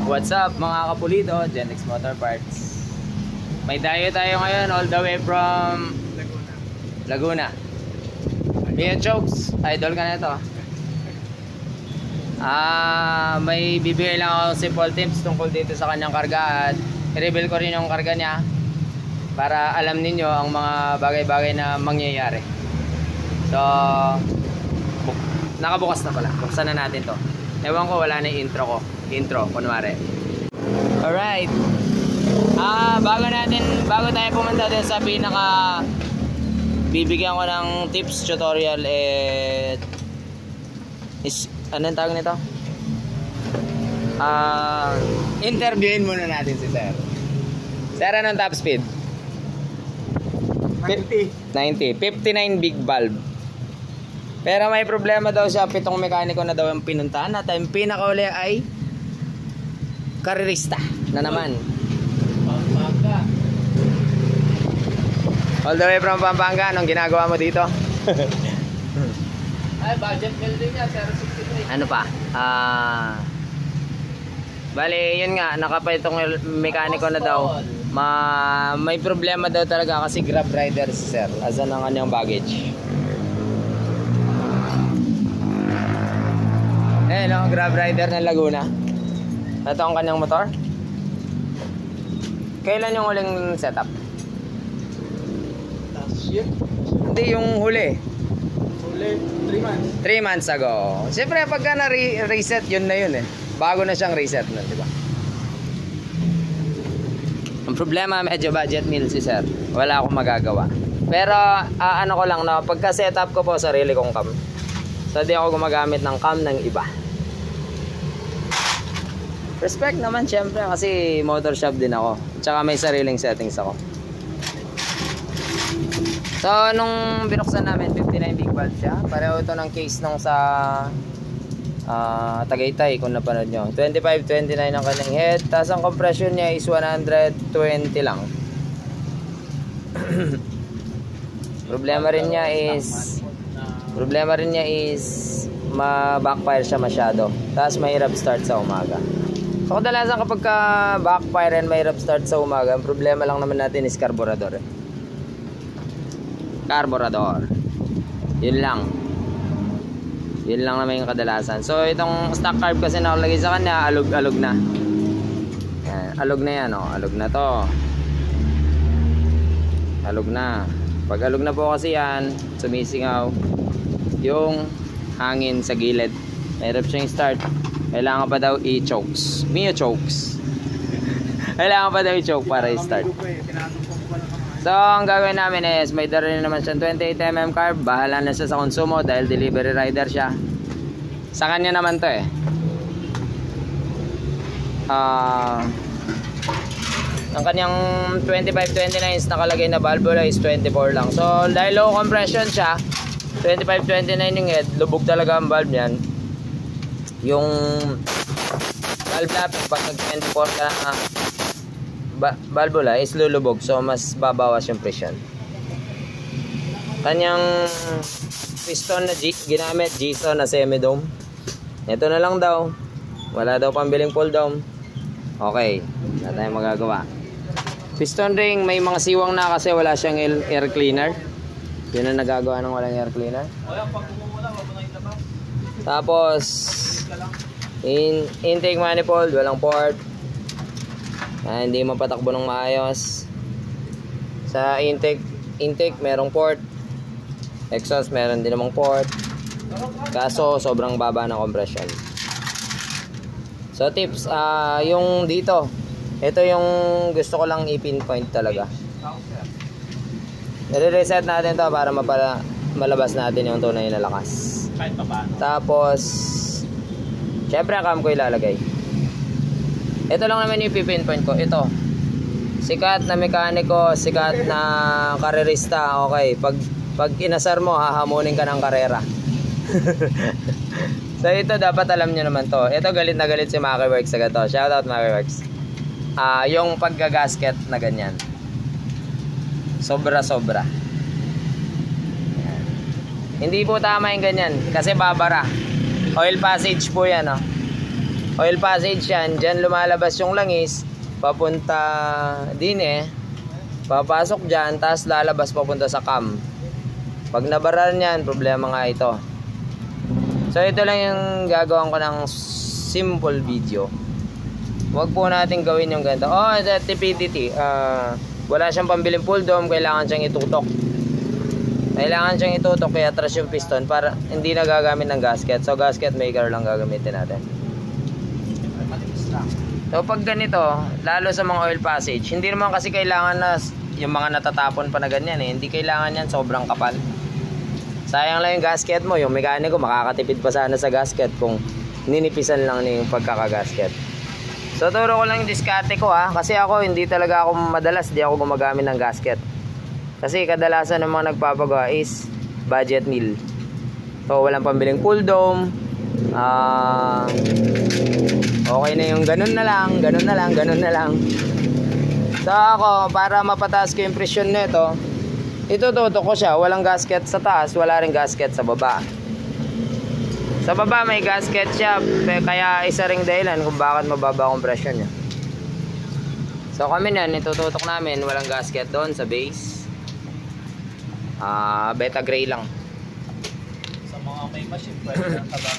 What's up mga kapulido, Genix Motor Parts. May dayo tayo ngayon all the way from Laguna. Mia Chokes, idol ka na ito. May bibigay lang ako simple tips tungkol dito sa kanyang karga at i-reveal ko rin yung karga niya para alam ninyo ang mga bagay-bagay na mangyayari. So, nakabukas na pala. Buksan na natin to. Ewan ko, wala na yung intro kunwari. Alright. Bago tayo pumunta din sa pinaka bibigyan ko ng tips tutorial anong tawag nito? Interviewin muna natin si Sir. Sir, anong top speed? 90. 59 big valve. Pero may problema daw siya, 7 mekaniko na daw ang pinuntahan at ang pinakauli ay karerista na naman. Pampanga. All the way from Pampanga, anong ginagawa mo dito? Ay, budget building niya, 063. Ano pa? Bali, yun nga, nakapitong mekaniko na daw. May problema daw talaga kasi grab rider si Sir. Asan ang kanyang baggage? No, grab rider ng Laguna. Ito ang kanyang motor. Kailan yung huling setup? Last year? Hindi, yung huli. Huli, 3 months. 3 months ago. Siyempre, pagka na-reset, yun na yun eh. Bago na siyang reset nun, di ba? Ang problema, medyo budget meal si Sir. Wala akong magagawa. Pero, ano ko lang, no, pagka setup ko po, sarili kong cam. So, di ako gumagamit ng cam ng iba. Respect naman syempre kasi motor shop din ako. Tsaka may sariling settings ako. So nung binuksan namin 59 big valve siya. Pareho ito ng case nung sa Tagaytay kung napanood nyo. 25-29 ang kanyang head. Tapos ang compression niya is 120 lang. Problema rin niya is ma-backfire siya masyado. Tapos mahirap start sa umaga. So kadalasan kapag backfire and mahirap start sa umaga, ang problema lang naman natin is carburetor. Carburetor. Yun lang naman yung kadalasan. So itong stock carb kasi nakalagay sa kanya, alog na. Yan, alog na yan, oh. Alog na to. Alog na. Pag alog na po kasi yan, sumisingaw yung hangin sa gilid. Mahirap siyang start. Kailangan pa daw i-chokes. Mia Chokes. Kailangan pa daw i-choke para i-start. So, ang gagawin namin is may dala rin naman siyang 28mm carb. Bahala na siya sa konsumo dahil delivery rider siya. Sa kanya naman to eh. Ang kanyang 25-29 is nakalagay na valvula is 24 lang. So, dahil low compression siya, 25-29 yung head, lubog talaga ang valve niyan. Yung valve natin pag nag-24 ka valvula is lulubog, so mas babawas yung presyon. Kanyang piston na ginamit, Gison na semi-dome. Ito na lang daw, wala daw pambiling pull dome. Okay, wala tayong magagawa. Piston ring, may mga siwang na kasi wala siyang air cleaner. Yun ang nagagawa ng walang air cleaner. Tapos intake manifold, walang port. Hindi mapatakbo ng maayos. Sa intake merong port. Exhaust meron din namang port. Kaso sobrang baba ng compression. So tips, yung dito, ito yung gusto ko lang i-pinpoint talaga. I-reset natin to para malabas natin yung tunay na lakas. Tapos syempre ang cam ko ilalagay. Ito lang naman yung pinpoint ko. Ito, sikat na mekaniko, sikat na karerista. Okay, pag inasar mo, hahamunin ka ng karera. So ito dapat alam nyo naman to. Ito galit na galit si Maki Works sa gato. Shoutout Maki Works. Yung paggagasket na ganyan, sobra. Hindi po tama yung ganyan kasi babara. Oil passage po yan, oh. oil passage yan. Diyan lumalabas yung langis papunta din papasok dyan, tapos lalabas papunta sa cam. Pag nabaran yan, problema nga ito. So ito lang yung gagawin ko ng simple video. Huwag po natin gawin yung ganito. Oh, TPDT, wala siyang pambiling pull dome, kailangan siyang itutok. Kailangan siyang itutok kaya atras yung piston para hindi na gagamit ng gasket. So gasket maker lang gagamitin natin. So pag ganito, lalo sa mga oil passage, hindi naman kasi kailangan na yung mga natatapon pa na ganyan Hindi kailangan yan sobrang kapal. Sayang lang yung gasket mo. Yung mekaniko makakatipid pa sana sa gasket kung ninipisan lang na yung pagkakagasket. So turo ko lang yung diskarte ko kasi ako hindi talaga ako madalas di ako gumagamit ng gasket. Kasi kadalasan ng mga nagpapagawa is budget meal. So walang pambiling pull dome. Okay na yung ganun na lang. So ako, para mapataas ko yung presyon nito, itututok ko siya. Walang gasket sa taas, wala rin gasket sa baba. Sa baba may gasket siya, kaya isa ring dahilan kung bakit mababa ang presyon niya. So kami na, itututok namin, walang gasket doon sa base. Beta gray lang. Sa mga may machine, pwede lang tabak.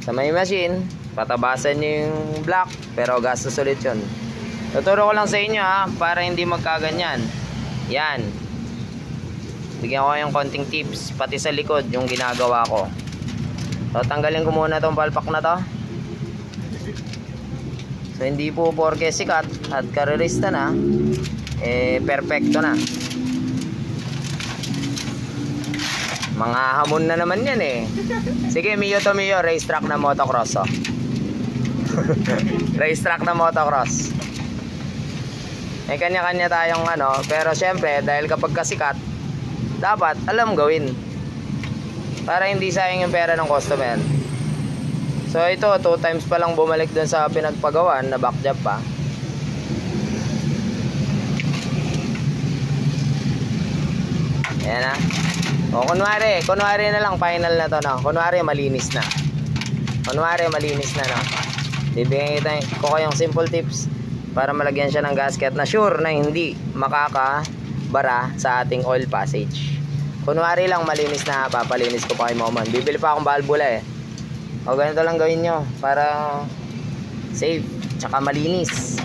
Sa may machine, patabasan nyo yung block, pero gastos ulit yun. Tuturo ko lang sa inyo para hindi magkaganyan. Yan. Bigyan ko yung konting tips, pati sa likod yung ginagawa ko. So tanggalin ko muna tong palpak na to. So hindi po porke sikat at karerista na, perfecto na. Mga hamon na naman yan Sige, Mio to Mio, racetrack na motocross Racetrack na motocross. May kanya-kanya tayong pero syempre dahil kapag kasikat, dapat alam gawin para hindi sayang yung pera ng customer. So ito, 2 times pa lang bumalik dun sa pinagpagawan na back job pa. Ayan o kunwari na lang, final na to kunwari malinis na bibigyan ko kayong simple tips para malagyan siya ng gasket na sure na hindi makakabara sa ating oil passage. Kunwari lang malinis na, papalinis ko pa kay Moman. Bibili pa akong balbula o ganito lang gawin nyo para safe tsaka malinis,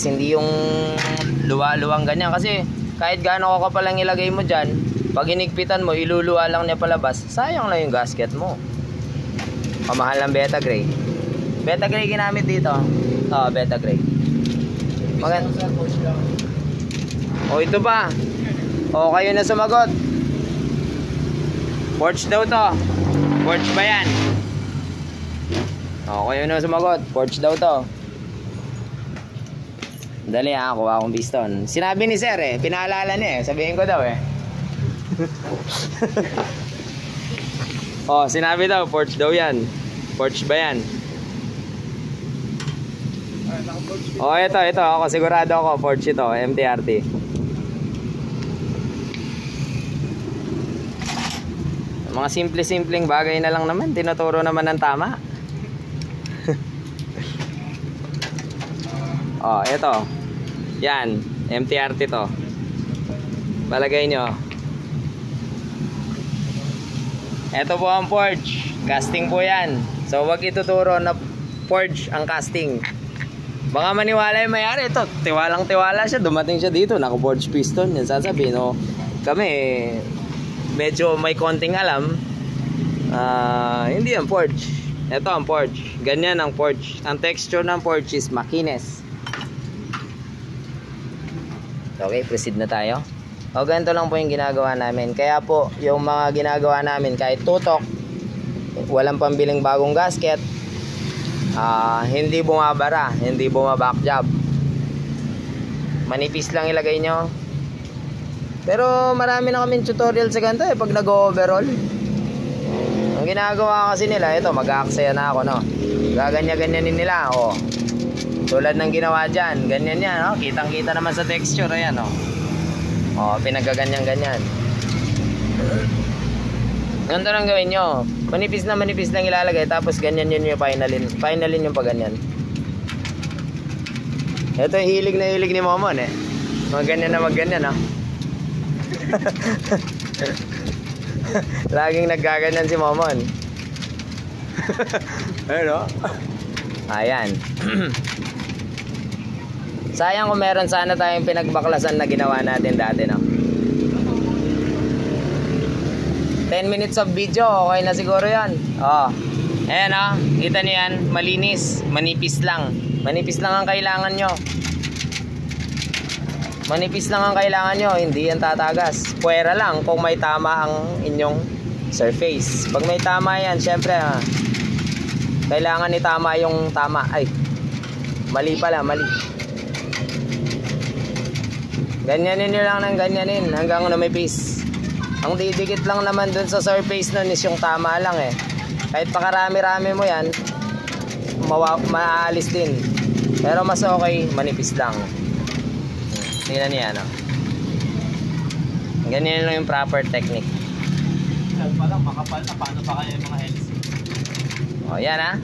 hindi yung luwa-luwang ganyan. Kasi kahit gaano ka palang ilagay mo dyan, pag hinigpitan mo, iluluwa lang niya palabas, sayang lang yung gasket mo. Pamahal ng Beta Gray. Beta Gray ginamit dito. Beta Gray. Ito pa. Kayo na sumagot. Forge daw to. Forge ba yan? Kayo na sumagot. Forge daw to. Dali kuha akong piston. Sinabi ni sir pinaalala niya sabihin ko daw sinabi daw, Porsche daw yan. Porsche ba yan? Ito. Ako sigurado ako, Porsche ito, MTRT. Mga simple-simpleng bagay na lang naman, tinuturo naman ng tama. Ito. Yan, MTRT to. Palagay nyo. Ito po ang forge. Casting po yan. So wag ituturo na forge ang casting. Baka maniwala yung mayari. Ito, tiwalang-tiwala siya. Dumating siya dito, naka-forge piston. Yan sasabihin, kami medyo may konting alam. Hindi ang forge. Ito ang forge. Ganyan ang forge. Ang texture ng forge is makinis. Okay, proceed na tayo. Ganito lang po yung ginagawa namin. Kaya po, yung mga ginagawa namin kahit tutok, walang pambiling bagong gasket, hindi bumabara, hindi bumaback job. Manipis lang ilagay nyo. Pero marami na kaming tutorial sa ganito pag nag-overall. Ang ginagawa kasi nila, ito, mag-aaksaya na ako, Gaganya-ganyanin nila, tulad ng ginawa dyan, ganyan yan, kitang-kita naman sa texture, ayan, pinagaganyan-ganyan. Ganito lang gawin nyo. Manipis lang ilalagay, tapos ganyan yun yung finalin yung pagganyan. Ito yung hilig na hilig ni Momon eh. Magganyan na magganyan ha. Laging naggaganyan si Momon. Ayun o. Ayan. Sayang kung meron sana tayong pinagbaklasan na ginawa natin dati, no? 10 minutes of video, okay na siguro yan. Oh. Ayan o, kita niyo yan, malinis, manipis lang. Manipis lang ang kailangan nyo. Manipis lang ang kailangan nyo, hindi yan tatagas. Puwera lang kung may tama ang inyong surface. Pag may tama yan, syempre kailangan ni tama yung tama. Ay, mali pala, mali. Ganyanin nyo lang ng ganyanin hanggang numipis. Ang didikit lang naman dun sa surface nun is yung tama lang eh. Kahit pakarami-rami mo yan, maalis din. Pero mas okay, manipis lang. Tingnan niya, no? Ganyan lang yung proper technique. Dyan pa lang, makapal na. Paano pa kaya yung mga LC? O, yan ha.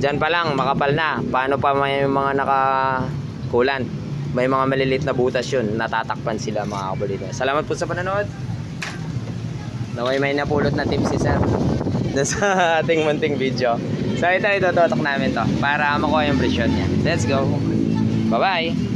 Dyan pa lang, makapal na. Paano pa may mga nakakulant? May mga malilit na butas yun. Natatakpan sila mga kabalito. Salamat po sa panonood. Naway may napulot na tips si sir doon sa ating munting video. So ito, itututok namin to para makuha yung presyon niya. Let's go. Bye bye.